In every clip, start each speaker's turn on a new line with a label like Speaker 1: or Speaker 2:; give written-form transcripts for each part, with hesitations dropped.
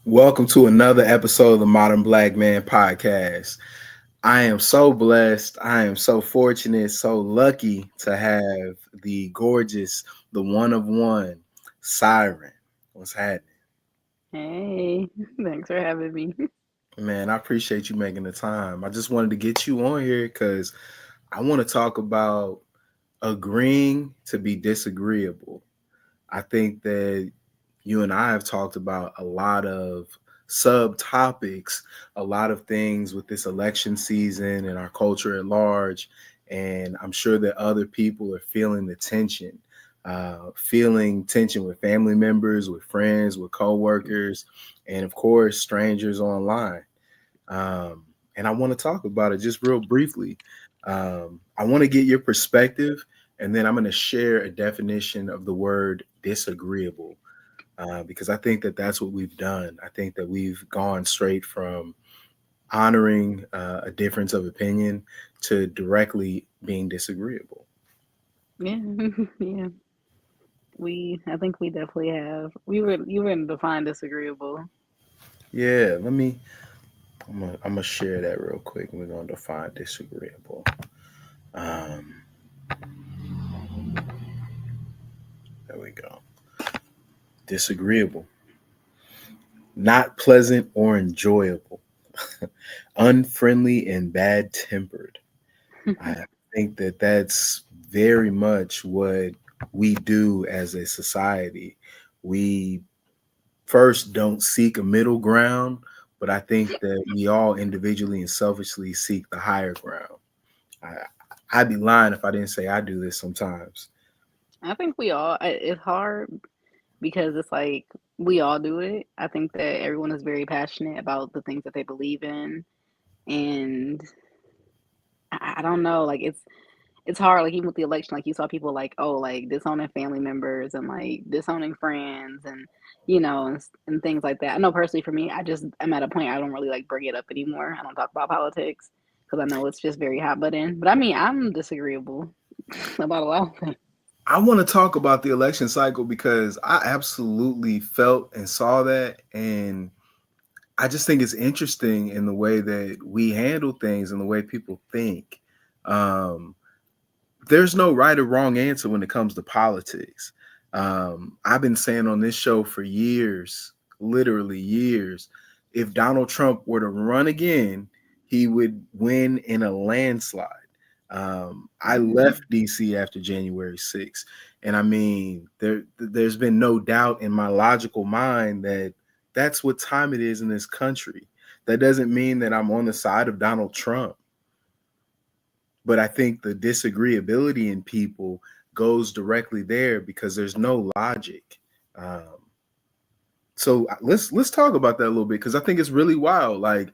Speaker 1: Welcome to another episode of the Modern Black Man Podcast. I am so blessed. I am so fortunate, so lucky to have the gorgeous, the one of one, Syren. What's happening?
Speaker 2: Hey, thanks for having me.
Speaker 1: Man, I appreciate you making the time. I just wanted to get you on here because I want to talk about agreeing to be disagreeable. I think that you and I have talked about a lot of subtopics, a lot of things with this election season and our culture at large. And I'm sure that other people are feeling the tension, feeling tension with family members, with friends, with coworkers, and of course, strangers online. Um, and I want to talk about it just real briefly. I want to get your perspective, and then I'm going to share a definition of the word disagreeable because I think that that's what we've done. I think that we've gone straight from honoring a difference of opinion to directly being disagreeable.
Speaker 2: Yeah, yeah. I think we definitely have. You were define disagreeable.
Speaker 1: Yeah, I'm gonna share that real quick. We're gonna define disagreeable. Um, there we go. Disagreeable, not pleasant or enjoyable, unfriendly and bad tempered. I think that that's very much what we do as a society. We first don't seek a middle ground, but I think that we all individually and selfishly seek the higher ground. I, I'd be lying if I didn't say I do this sometimes.
Speaker 2: I think we all. It's hard because it's like we all do it. I think that everyone is very passionate about the things that they believe in, and I don't know. Like it's hard. Like even with the election, like you saw people like like disowning family members and like disowning friends and and things like that. I know personally for me, I'm at a point I don't really like bring it up anymore. I don't talk about politics because I know it's just very hot button. But I mean, I'm disagreeable about a lot of things.
Speaker 1: I want to talk about the election cycle because I absolutely felt and saw that. And I just think it's interesting in the way that we handle things and the way people think. Um, there's no right or wrong answer when it comes to politics. I've been saying on this show for years, literally years, if Donald Trump were to run again, he would win in a landslide. I left DC after January 6th. And I mean, there's been no doubt in my logical mind that that's what time it is in this country. That doesn't mean that I'm on the side of Donald Trump, but I think the disagreeability in people goes directly there because there's no logic. Um, so let's talk about that a little bit because I think it's really wild. Like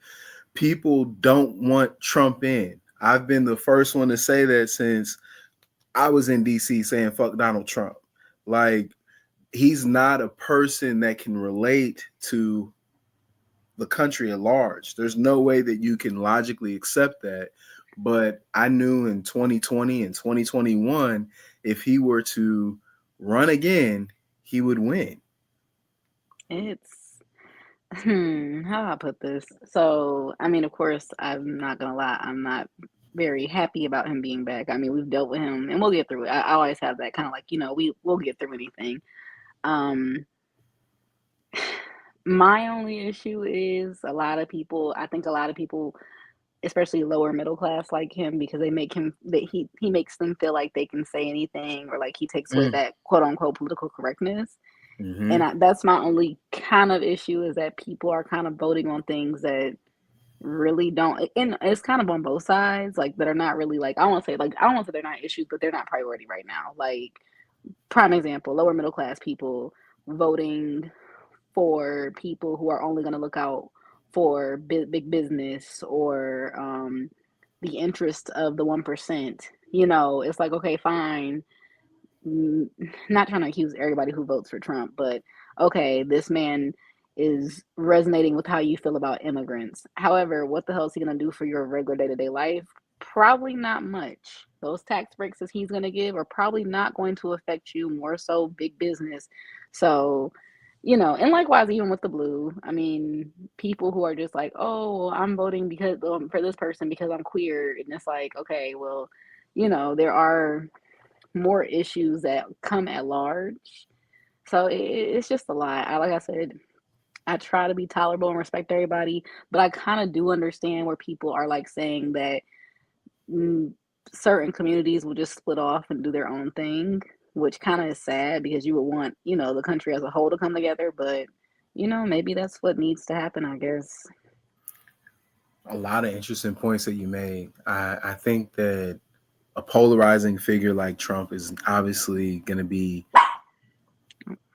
Speaker 1: people don't want Trump in. I've been the first one to say that since I was in DC saying fuck Donald Trump. Like he's not a person that can relate to the country at large. There's no way that you can logically accept that. But I knew in 2020 and 2021, if he were to run again, he would win.
Speaker 2: It's how do I put this? So I mean, of course, I'm not gonna lie, I'm not very happy about him being back. I mean, we've dealt with him and we'll get through it. I always have that kind of like, we'll get through anything. Um, my only issue is I think a lot of people, especially lower middle class like him, because they make him that he makes them feel like they can say anything or like he takes away
Speaker 1: Mm,
Speaker 2: that quote unquote political correctness. And
Speaker 1: hmm
Speaker 2: that's my only kind of issue is that people are kind of voting on things that really don't, and it's kind of on both sides, like that are not really like I don't want to say they're not issues, but they're not priority right now. Like prime example, lower middle class people voting for people who are only going to look out for big business or the interest of the 1%. It's like, okay, fine. mm, Not trying to accuse everybody who votes for Trump, but okay, this man is resonating with how you feel about immigrants. However, what the hell is he going to do for your regular day to day life? Probably not much. Those tax breaks that he's going to give are probably not going to affect you, more so big business. So, and likewise, even with the blue, I mean, people who are just like, oh, I'm voting because for this person because I'm queer, and it's like, okay, well, there are more issues that come at large, so it's just a lot. Like I said, I try to be tolerable and respect everybody, but I kind of do understand where people are like saying that mm, certain communities will just split off and do their own thing, which kind of is sad because you would want, the country as a whole to come together, but maybe that's what needs to happen, I guess.
Speaker 1: A lot of interesting points that you made. I think that a polarizing figure like Trump is obviously going to be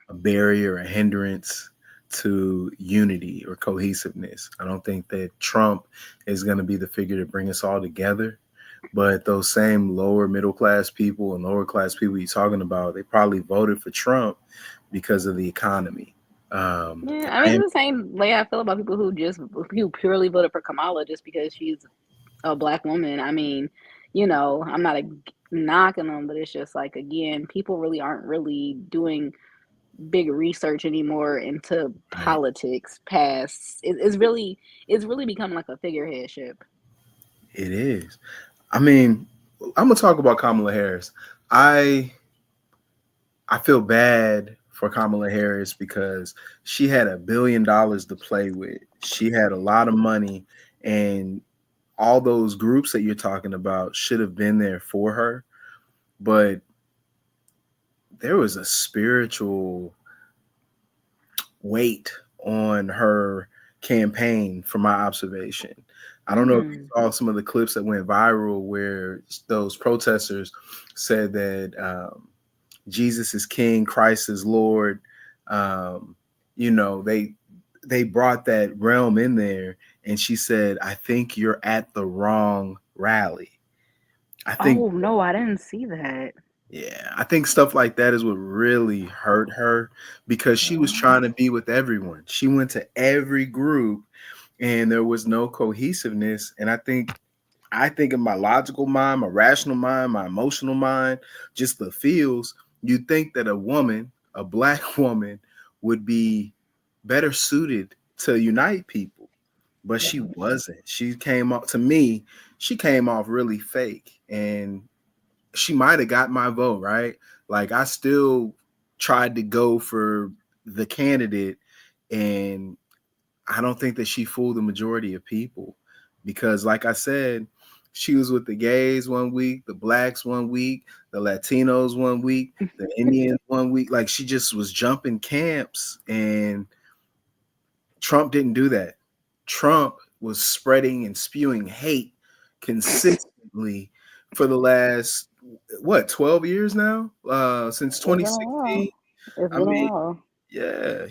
Speaker 1: a barrier, a hindrance to unity or cohesiveness. I don't think that Trump is going to be the figure to bring us all together. But those same lower middle class people and lower class people you're talking about, they probably voted for Trump because of the economy.
Speaker 2: Yeah, I
Speaker 1: I
Speaker 2: mean,
Speaker 1: am
Speaker 2: it's the same way I feel about people who purely voted for Kamala just because she's a black woman. I mean, I'm not knocking them, but it's just like, again, people really aren't really doing big research anymore into
Speaker 1: right.
Speaker 2: politics past it's really become like a figureheadship.
Speaker 1: It is. I mean, I'm gonna talk about Kamala Harris. I I feel bad for Kamala Harris because she had $1 billion to play with. She had a lot of money, and all those groups that you're talking about should have been there for her. But there was a spiritual weight on her campaign, from my observation. I don't know if you
Speaker 2: Hmm.
Speaker 1: saw some of the clips that went viral where those protesters said that Jesus is King, Christ is Lord. Um, they brought that realm in there, and she said, "I think you're at the wrong rally." I think,
Speaker 2: Oh no, I didn't see that.
Speaker 1: yeah, I think stuff like that is what really hurt her because she was
Speaker 2: What?
Speaker 1: trying to be with everyone. She went to every group, and there was no cohesiveness. And I think in my logical mind, my rational mind, my emotional mind, just the feels, you'd think that a woman, a black woman, would be better suited to unite people. But she wasn't. She came off, to me, she came off really fake. And she might have got my vote, right? Like I still tried to go for the candidate, and I don't think that she fooled the majority of people because, like I said, she was with the gays one week, the blacks one week, the Latinos one week, the Indians one week. Like she just was jumping camps, and Trump didn't do that. Trump was spreading and spewing hate consistently for the last, what, 12 years now? Since
Speaker 2: It's been a while.
Speaker 1: 2016.
Speaker 2: It's
Speaker 1: I
Speaker 2: been a
Speaker 1: mean,
Speaker 2: while.
Speaker 1: yeah,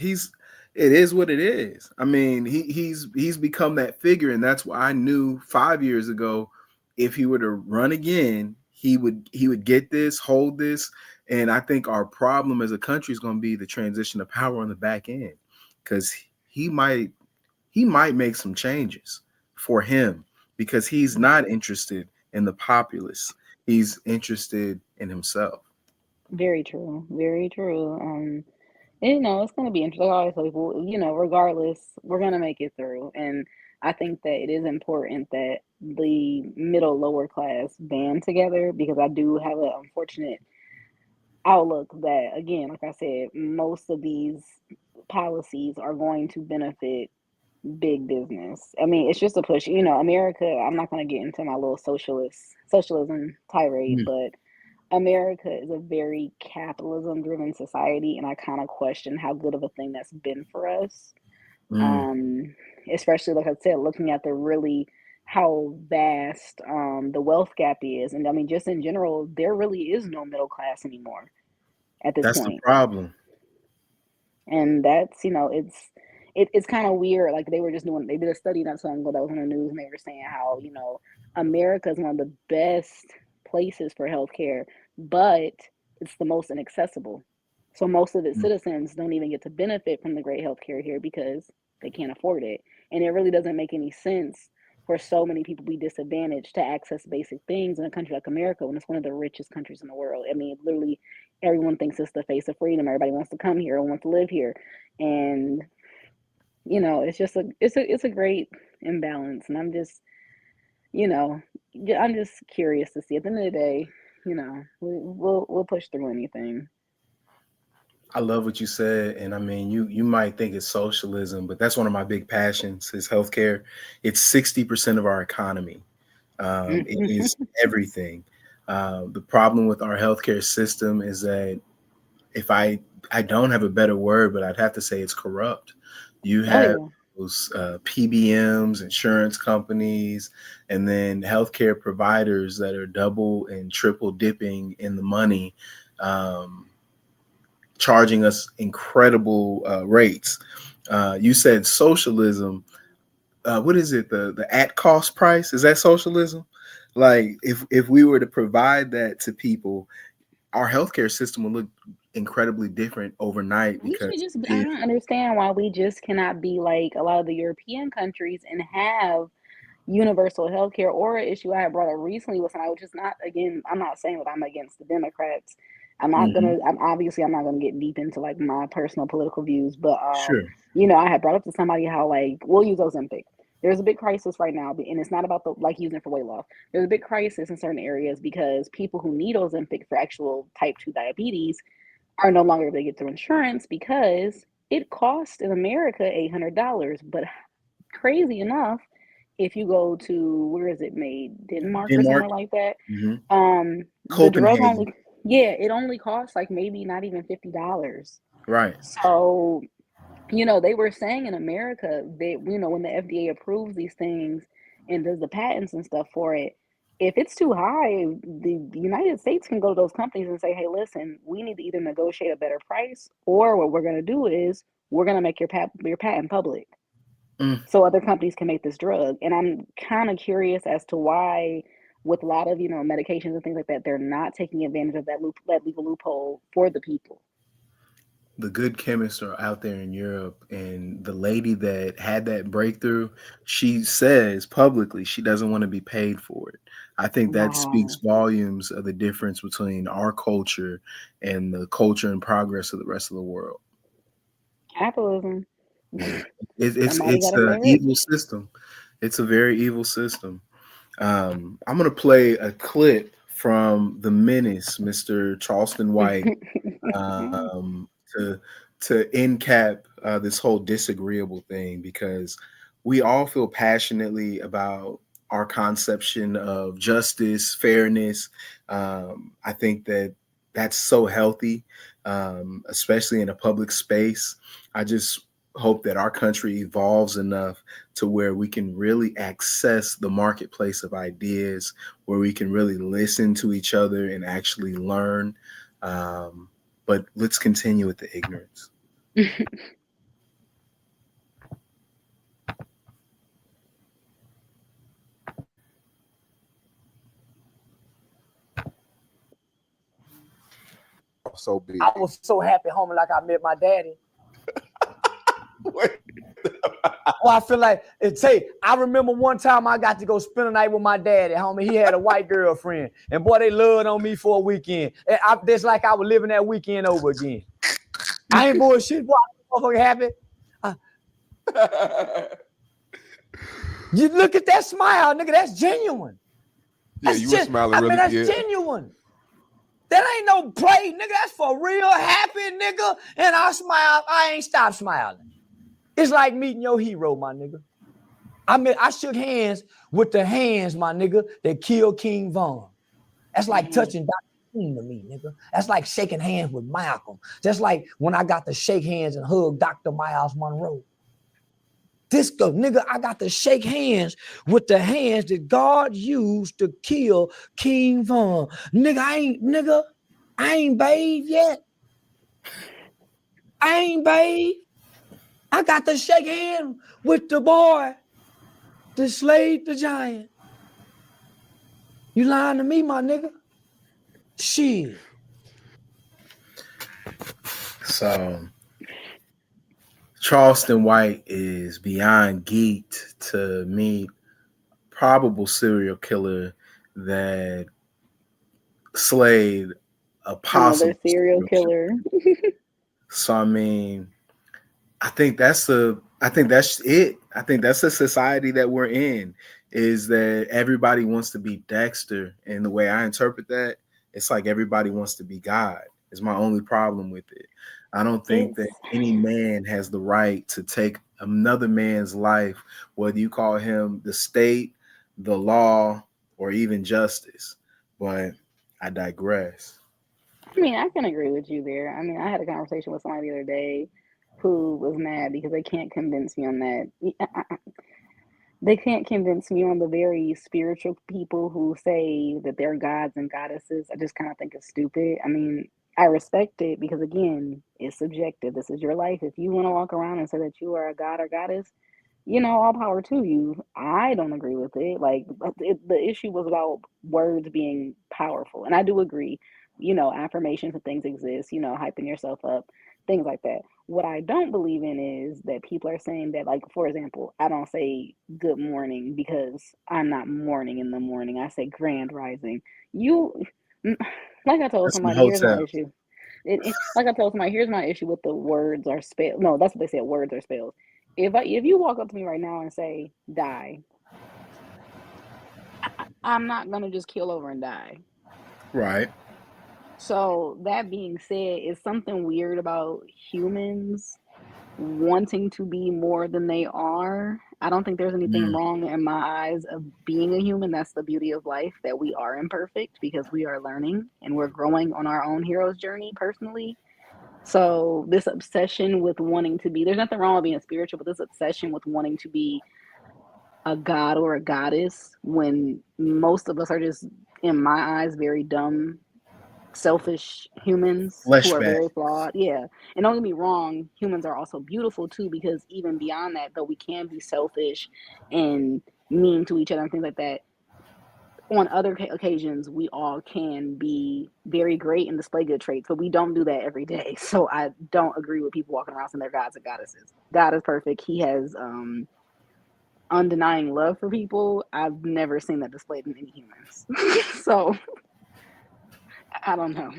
Speaker 1: it is what it is. I mean, he's become that figure, and that's why I knew 5 years ago if he were to run again, he would get this, hold this, and I think our problem as a country is going to be the transition of power on the back end because he might he might make some changes for him because he's not interested in the populace. He's interested in himself.
Speaker 2: Very true. Very true. And, it's going to be interesting. Like I always tell people, regardless, we're going to make it through. And I think that it is important that the middle lower class band together because I do have an unfortunate outlook that, again, like I said, most of these policies are going to benefit big business. I mean, it's just a push. America, I'm not going to get into my little socialism tirade, but America is a very capitalism driven society, and I kind of question how good of a thing that's been for us.
Speaker 1: Mm,
Speaker 2: Um, Especially like I said, looking at the really how vast the wealth gap is, and I mean, just in general, there really is no middle class anymore at this
Speaker 1: that's the
Speaker 2: point.
Speaker 1: problem.
Speaker 2: And that's it's kind of weird. Like they did a study not so long ago that was on the news, and they were saying how America is one of the best places for healthcare, but it's the most inaccessible. So most of its
Speaker 1: Mm.
Speaker 2: citizens don't even get to benefit from the great healthcare here because they can't afford it, and it really doesn't make any sense for so many people be disadvantaged to access basic things in a country like America when it's one of the richest countries in the world. I mean, literally, everyone thinks it's the face of freedom. Everybody wants to come here and want to live here, and it's just a great imbalance. And you know, I'm just curious to see. At the end of the day, we'll push through anything.
Speaker 1: I love what you said, and I mean, you might think it's socialism, but that's one of my big passions is healthcare. It's 60% of our economy. It is everything. The problem with our healthcare system is that if I don't have a better word, but I'd have to say it's corrupt. You
Speaker 2: Oh
Speaker 1: have
Speaker 2: yeah.
Speaker 1: those PBMs, insurance companies, and then healthcare providers that are double and triple dipping in the money, um, charging us incredible rates. You said socialism. What is it? The at cost price, is that socialism? Like if we were to provide that to people, our healthcare system would look incredibly different overnight
Speaker 2: We should
Speaker 1: because
Speaker 2: just, I
Speaker 1: it,
Speaker 2: don't understand why we just cannot be like a lot of the European countries and have universal health care. Or an issue I had brought up recently with somebody, which is not, again, I'm not saying that I'm against the Democrats.
Speaker 1: Mhm.
Speaker 2: I'm not gonna get deep into like my personal political views, but
Speaker 1: Sure.
Speaker 2: I had brought up to somebody how, like, we'll use Ozempic. There's a big crisis right now, and it's not about the like using it for weight loss. There's a big crisis in certain areas because people who need Ozempic for actual type 2 diabetes are no longer able to get through insurance because it costs in America $800. But crazy enough, if you go to, where is it made? Denmark or
Speaker 1: Denmark.
Speaker 2: somewhere like that.
Speaker 1: Mhm.
Speaker 2: The drug
Speaker 1: Copenhagen.
Speaker 2: only, yeah, it only costs like maybe not even $50.
Speaker 1: Right.
Speaker 2: So, they were saying in America that, when the FDA approves these things and does the patents and stuff for it, if it's too high, the United States can go to those companies and say, hey, listen, we need to either negotiate a better price, or what we're going to do is we're going to make your patent public
Speaker 1: Mm.
Speaker 2: so other companies can make this drug. And I'm kind of curious as to why, with a lot of, medications and things like that, they're not taking advantage of that legal loophole for the people.
Speaker 1: The good chemists are out there in Europe, and the lady that had that breakthrough, she says publicly she doesn't want to be paid for it. I think that speaks
Speaker 2: Wow.
Speaker 1: volumes of the difference between our culture and the culture and progress of the rest of the world.
Speaker 2: Capitalism.
Speaker 1: Yeah,
Speaker 2: Somebody got
Speaker 1: it's
Speaker 2: to
Speaker 1: a
Speaker 2: play
Speaker 1: evil system. It's a very evil system. I'm gonna play a clip from the Menace, Mr. Charleston White,
Speaker 2: it.
Speaker 1: to end cap this whole disagreeable thing because we all feel passionately about our conception of justice, fairness. I think that that's so healthy, especially in a public space. I just hope that our country evolves enough to where we can really access the marketplace of ideas, where we can really listen to each other and actually learn. Um, but let's continue with the ignorance.
Speaker 3: I was so happy, homie, like I met my daddy. Oh, I feel like I remember one time I got to go spend a night with my daddy, homie. He had a white girlfriend, and boy, they loved on me for a weekend. That's like I was living that weekend over again. I ain't bullshit. Boy, I'm motherfucking happy. You look at that smile, nigga. That's genuine.
Speaker 4: Yeah, you were smiling really.
Speaker 3: That's
Speaker 4: Yeah.
Speaker 3: genuine. That ain't no play, nigga. That's for real, happy, nigga. And I smile. I ain't stopped smiling. It's like meeting your hero, my nigga. I shook hands with the hands, my nigga, that killed King Von. That's like touching Dr. King to me, nigga. That's like shaking hands with Malcolm. Just like when I got to shake hands and hug Dr. Miles Monroe. Nigga, I got to shake hands with the hands that God used to kill King Von. Nigga, I ain't bathed yet. I ain't bathed. I got to shake hands with the boy that slayed the giant. You lying to me, my nigga? Shit.
Speaker 1: So Charleston White is beyond geeked to meet probable serial killer that slayed a
Speaker 2: Another
Speaker 1: possible
Speaker 2: serial
Speaker 1: serial killer.
Speaker 2: killer.
Speaker 1: So I mean, I think that's it. I think that's the society that we're in, is that everybody wants to be Dexter. And the way I interpret that, it's like everybody wants to be God. Is my only problem with it. I don't think
Speaker 2: It's
Speaker 1: that any man has the right to take another man's life, whether you call him the state, the law, or even justice. But I digress.
Speaker 2: I mean, I can agree with you there. I mean, I had a conversation with somebody the other day who was mad because they can't convince me on that. They can't convince me on the very spiritual people who say that they're gods and goddesses. I just kind of think it's stupid. I mean, I respect it because, again, it's subjective. This is your life. If you want to walk around and say that you are a god or goddess, all power to you. I don't agree with it. Like, the issue was about words being powerful. And I do agree, affirmations and things exist, hyping yourself up, things like that. What I don't believe in is that people are saying that, like, for example, I don't say good morning because I'm not mourning in the morning. I say grand rising. You, like I told
Speaker 1: That's my
Speaker 2: somebody, here's my
Speaker 1: hotel.
Speaker 2: issue. Like I told somebody, here's my issue with the words are spelled. No, that's what they said. Words are spelled. If you walk up to me right now and say die, I'm not gonna just kill over and die.
Speaker 1: Right.
Speaker 2: So that being said, it's something weird about humans wanting to be more than they are. I don't think there's anything
Speaker 1: Mm.
Speaker 2: wrong in my eyes of being a human. That's the beauty of life, that we are imperfect because we are learning and we're growing on our own hero's journey personally. So this obsession with wanting to be, there's nothing wrong with being spiritual, but this obsession with wanting to be a god or a goddess when most of us are just, in my eyes, very dumb, selfish humans who are
Speaker 1: Fleshback.
Speaker 2: very flawed. Yeah. And don't get me wrong, humans are also beautiful too, because even beyond that, though we can be selfish and mean to each other and things like that, on other occasions, we all can be very great and display good traits, but we don't do that every day. So I don't agree with people walking around saying they're gods and goddesses. God is perfect. He has undenying love for people. I've never seen that displayed in any humans. So I don't know.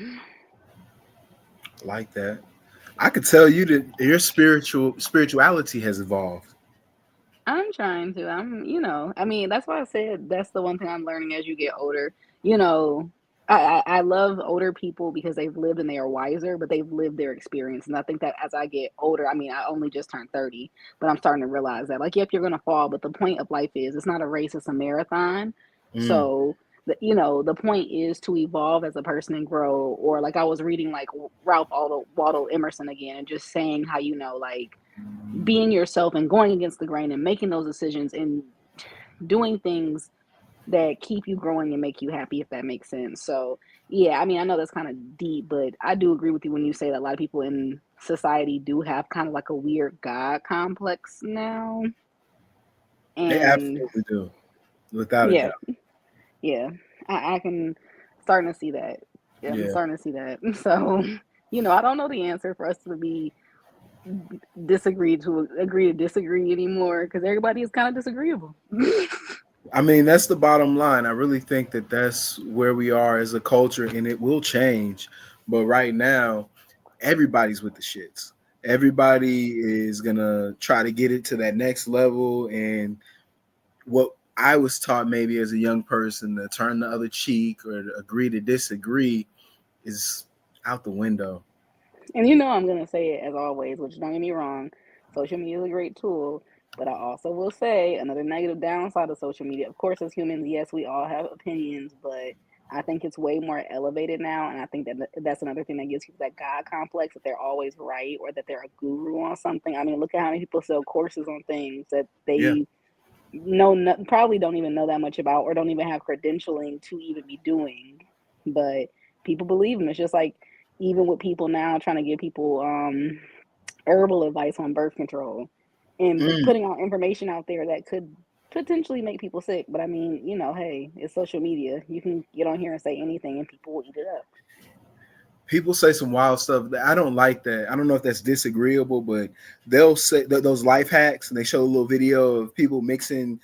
Speaker 1: Like that. I could tell you that your spirituality has evolved.
Speaker 2: I'm trying to. I mean, that's why I said that's the one thing I'm learning as you get older. You know, I love older people because they've lived and they are wiser, but they've lived their experience. And I think that as I get older, I mean, I only just turned 30, but I'm starting to realize that, like, yep, you're going to fall, but the point of life is it's not a race, it's a marathon.
Speaker 1: Mm.
Speaker 2: So, the point is to evolve as a person and grow. Or, like, I was reading, like, Ralph Waldo Emerson again and just saying how, like, being yourself and going against the grain and making those decisions and doing things that keep you growing and make you happy, if that makes sense. So yeah, I mean, I know that's kind of deep, but I do agree with you when you say that a lot of people in society do have kind of like a weird God complex now.
Speaker 1: They
Speaker 2: And
Speaker 1: absolutely do, without a
Speaker 2: yeah,
Speaker 1: doubt.
Speaker 2: yeah, I can starting to see that. Yeah, I'm
Speaker 1: Yeah.
Speaker 2: starting to see that. So, I don't know the answer for us to be agree to disagree anymore because everybody is kind of disagreeable.
Speaker 1: I mean, that's the bottom line. I really think that that's where we are as a culture, and it will change. But right now, everybody's with the shits. Everybody is gonna try to get it to that next level. And what I was taught, maybe as a young person, to turn the other cheek or to agree to disagree, is out the window.
Speaker 2: And I'm gonna say it as always, which, don't get me wrong, social media is a great tool, but I also will say another negative downside of social media. Of course, as humans, yes, we all have opinions, but I think it's way more elevated now, and I think that that's another thing that gives people that God complex, that they're always right or that they're a guru on something. I mean, look at how many people sell courses on things that
Speaker 1: Yeah.
Speaker 2: they know probably don't even know that much about or don't even have credentialing to even be doing, but people believe them. It's just like even with people now trying to give people herbal advice on birth control and
Speaker 1: Mm.
Speaker 2: putting out information out there that could potentially make people sick. But I mean, hey, it's social media. You can get on here and say anything and people will eat it up.
Speaker 1: people say some wild stuff that I don't like. That I don't know if that's disagreeable, but they'll say those life hacks, and they show a little video of people mixing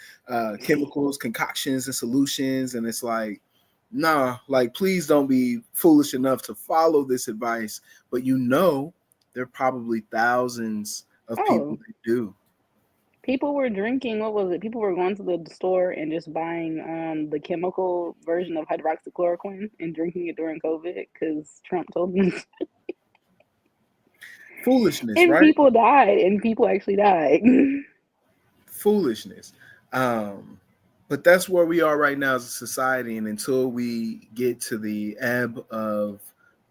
Speaker 1: chemicals, concoctions, and solutions, and it's like, nah, like please don't be foolish enough to follow this advice. But there are probably thousands of people
Speaker 2: Oh,
Speaker 1: that do.
Speaker 2: people were drinking. What was it? People were going to the store and just buying the chemical version of hydroxychloroquine and drinking it during COVID because Trump told them.
Speaker 1: Foolishness,
Speaker 2: And
Speaker 1: right?
Speaker 2: people died, and people actually died.
Speaker 1: Foolishness. Um, but that's where we are right now as a society. And until we get to the ebb of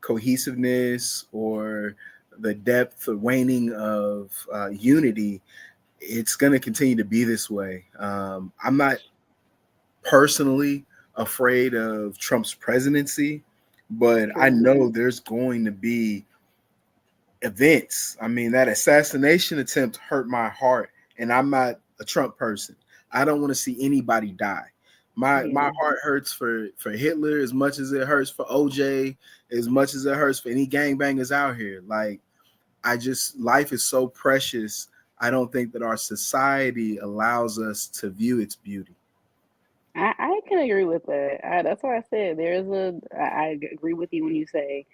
Speaker 1: cohesiveness or the depth or waning of unity, it's going to continue to be this way. I'm not personally afraid of Trump's presidency, but I
Speaker 2: True.
Speaker 1: know there's going to be events. I mean, that assassination attempt hurt my heart, and I'm not a Trump person. I don't want to see anybody die. My
Speaker 2: Yeah.
Speaker 1: heart hurts for Hitler as much as it hurts for OJ, as much as it hurts for any gangbangers out here. Like, life is so precious. I don't think that our society allows us to view its beauty.
Speaker 2: I can agree with that. That's why I said I agree with you when you say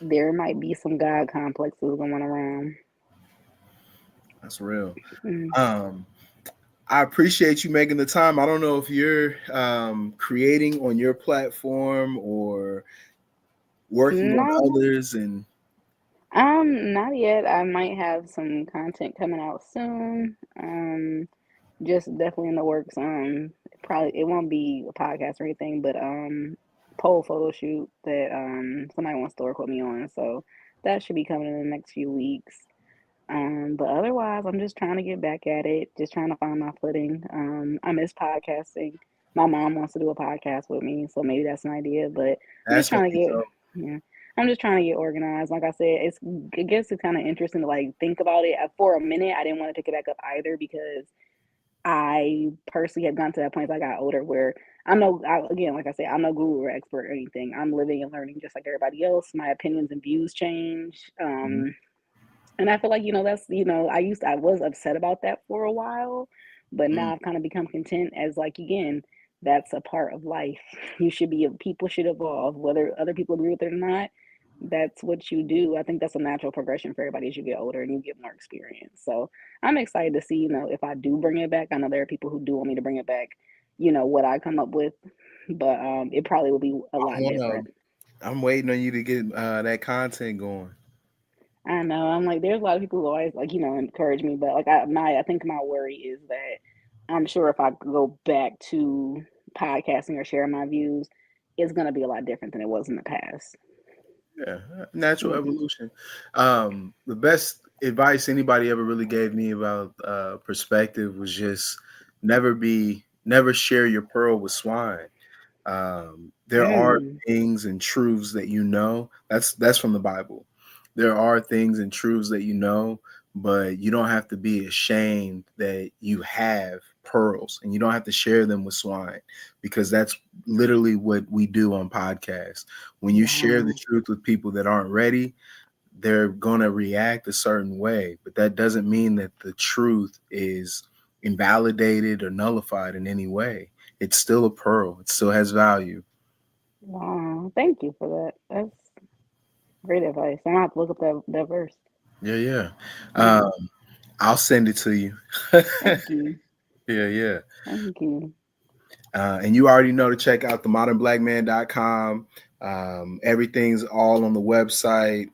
Speaker 2: there might be some God complexes going around.
Speaker 1: That's real.
Speaker 2: Mm.
Speaker 1: Um, I appreciate you making the time. I don't know if you're creating on your platform or working on
Speaker 2: No,
Speaker 1: others, and
Speaker 2: not yet. I might have some content coming out soon. Just definitely in the works. Probably it won't be a podcast or anything, but pole photo shoot that somebody wants to work with me on. So that should be coming in the next few weeks. But otherwise, I'm just trying to get back at it, just trying to find my footing. I miss podcasting. My mom wants to do a podcast with me, so maybe that's an idea. But I'm just
Speaker 1: that's gonna
Speaker 2: trying to
Speaker 1: be
Speaker 2: get,
Speaker 1: dope.
Speaker 2: yeah, I'm just trying to get organized. Like I said, I guess it's kind of interesting to like think about it. For a minute, I didn't want to pick it back up either because I personally have gone to that point as I got older where again, like I said, I'm no guru or expert or anything. I'm living and learning just like everybody else. My opinions and views change.
Speaker 1: Mhm.
Speaker 2: And I feel like, I was upset about that for a while, but
Speaker 1: Mm.
Speaker 2: now I've kind of become content as like, again, that's a part of life. People should evolve, whether other people agree with it or not. That's what you do. I think that's a natural progression for everybody as you get older and you get more experience. So I'm excited to see, if I do bring it back. I know there are people who do want me to bring it back, what I come up with, but it probably will be a
Speaker 1: I
Speaker 2: lot
Speaker 1: wanna.
Speaker 2: different.
Speaker 1: I'm waiting on you to get that content going.
Speaker 2: I know. I'm like, there's a lot of people who always like, encourage me, but like I think my worry is that I'm sure if I go back to podcasting or sharing my views, it's gonna be a lot different than it was in the past.
Speaker 1: Yeah, natural
Speaker 2: Mhm.
Speaker 1: evolution. The best advice anybody ever really gave me about perspective was just never share your pearl with swine. There are
Speaker 2: Mm.
Speaker 1: things and truths that that's from the Bible. There are things and truths that but you don't have to be ashamed that you have pearls, and you don't have to share them with swine, because that's literally what we do on podcasts. When you share the
Speaker 2: Wow.
Speaker 1: truth with people that aren't ready, they're going to react a certain way, but that doesn't mean that the truth is invalidated or nullified in any way. It's still a pearl. It still has value.
Speaker 2: Wow. Thank you for that. That's great advice. I'm gonna have to look up that verse.
Speaker 1: Yeah, yeah.
Speaker 2: Mm.
Speaker 1: I'll send it to you.
Speaker 2: Thank you.
Speaker 1: Yeah, yeah.
Speaker 2: Thank you.
Speaker 1: And you already know to check out themodernblackman.com. Everything's all on the website.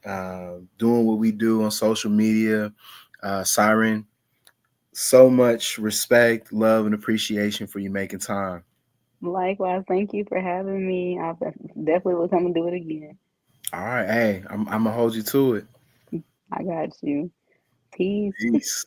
Speaker 1: Doing what we do on social media. Syren, so much respect, love, and appreciation for you making time.
Speaker 2: Likewise, thank you for having me. I definitely will come and do it again.
Speaker 1: All right. Hey, I'm going to hold you to it.
Speaker 2: I got you. Peace.
Speaker 1: Peace.